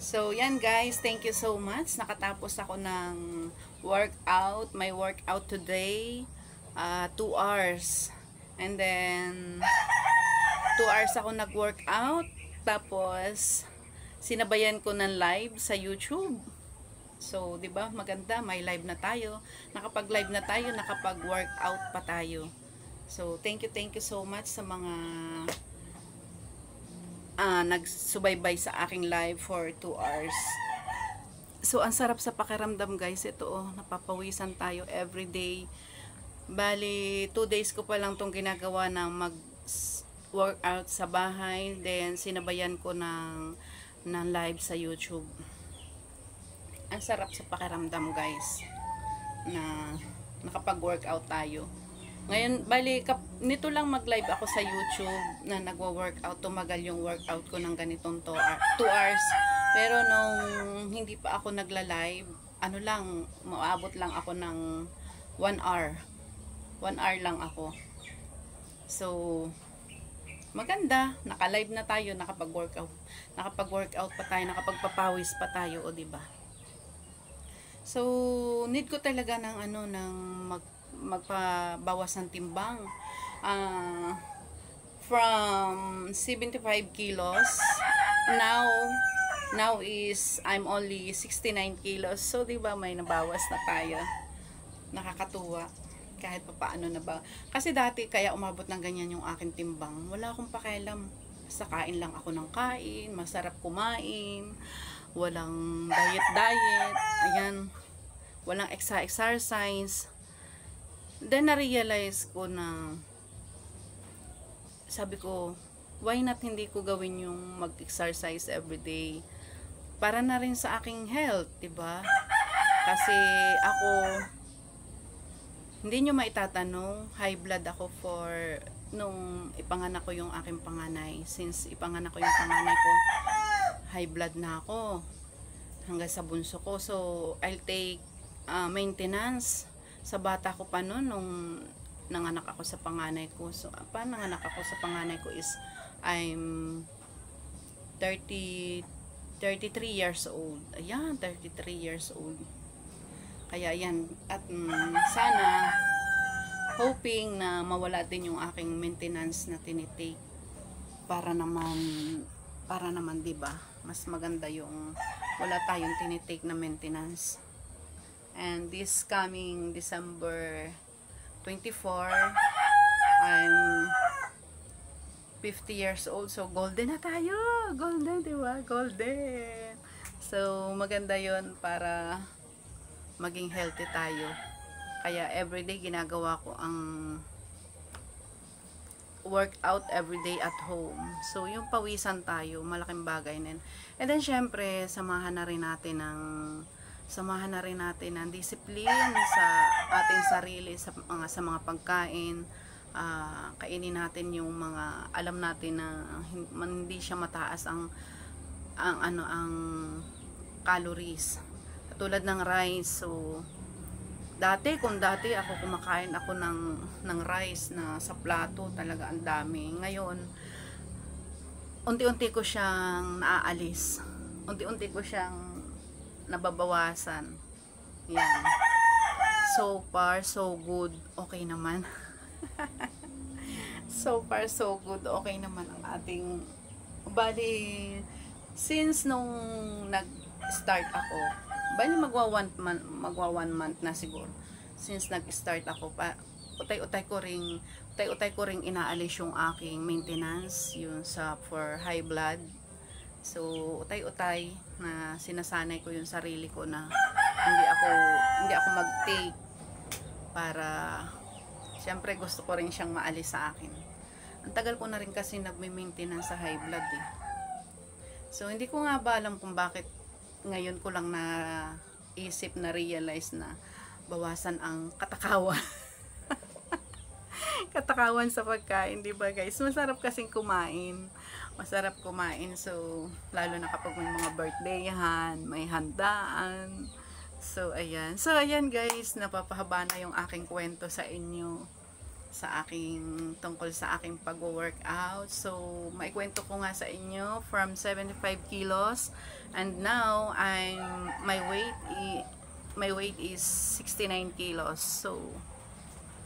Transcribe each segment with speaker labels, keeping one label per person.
Speaker 1: So, yan guys, thank you so much. Nakatapos ako ng workout. My workout today, 2 hours. And then, 2 hours ako nag-workout. Tapos, sinabayan ko ng live sa YouTube. So, 'di ba? Maganda, may live na tayo. Nakapag-live na tayo, nakapag-workout pa tayo. So, thank you so much sa mga nagsubaybay sa aking live for 2 hours. So, ang sarap sa pakiramdam guys. Ito napapawisan tayo everyday. Bali, 2 days ko pa lang tong ginagawa ng mag-workout sa bahay. Then, sinabayan ko ng live sa YouTube. Ang sarap sa pakiramdam guys na nakapag-workout tayo. Ngayon, bali, nito lang mag-live ako sa YouTube na nagwo-workout. Tumagal yung workout ko ng ganitong 2 hours. Pero nung hindi pa ako nagla-live, ano lang, maabot lang ako ng 1 hour. 1 hour lang ako. So, maganda. Naka-live na tayo, nakapag-workout. Nakapag-workout pa tayo, nakapagpapawis pa tayo, o diba? So, need ko talaga ng magpabawas ng timbang. From 75 kilos, now is I'm only 69 kilos. So, diba, may nabawas na tayo. Nakakatuwa. Kahit pa paano na ba. Kasi dati, kaya umabot ng ganyan yung aking timbang. Wala akong pakialam. Basta kain lang ako ng kain. Masarap kumain. Walang diet. Ayan. Walang exercise. Then, na-realize ko na sabi ko, why not hindi ko gawin yung mag-exercise everyday? Para na rin sa aking health, diba? Kasi ako, hindi nyo maitatanong, high blood ako nung ipanganak ko yung aking panganay. Since ipanganak ko yung panganay ko, high blood na ako hanggang sa bunso ko. So, I'll take maintenance sa bata ko pa noon nung nanganak ako sa panganay ko. So, nanganak ako sa panganay ko is I'm 33 years old. Ayan, 33 years old. Kaya yan, at sana hoping na mawala din yung aking maintenance na tinitake para naman 'di ba? Mas maganda yung wala tayong tinitake na maintenance. And this coming December 24, I'm 50 years old. So, golden na tayo. Golden, diba? Golden. So, maganda yon para maging healthy tayo. Kaya, everyday ginagawa ko ang workout everyday at home. So, yung pawisan tayo, malaking bagay na yun. And then, syempre, samahan na rin natin ng discipline sa ating sarili, sa mga pagkain. Kainin natin yung mga alam natin na hindi siya mataas ang calories, katulad ng rice. So kung dati ako kumakain ako ng rice na sa plato, talaga ang dami. Ngayon unti-unti ko siyang naaalis, unti-unti ko siyang nababawasan. Yan. So far, so good. Okay naman. So far, so good. Okay naman ang ating bali, since nung nag-start ako, bali magwa 1 month na siguro. Since nag-start ako, utay-utay ko ring inaalis yung aking maintenance, yun for high blood. So, utay-utay na sinasanay ko yung sarili ko na hindi ako mag-take para syempre gusto ko rin siyang maalis sa akin. Ang tagal ko na rin kasi nagme-maintenance sa high blood eh. So, hindi ko nga ba alam kung bakit ngayon ko lang na-realize na bawasan ang katakawan. Katakawan sa pagkain, di ba guys? Masarap kasing kumain. Masarap kumain. So, lalo na kapag may mga birthdayhan, may handaan. So, ayan. So, ayan guys, napapahaba na yung aking kwento sa inyo. tungkol sa aking pag-workout. So, maikwento ko nga sa inyo from 75 kilos and now my weight is 69 kilos.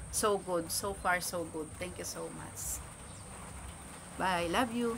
Speaker 1: So good. So far so good. Thank you so much. Bye. Love you.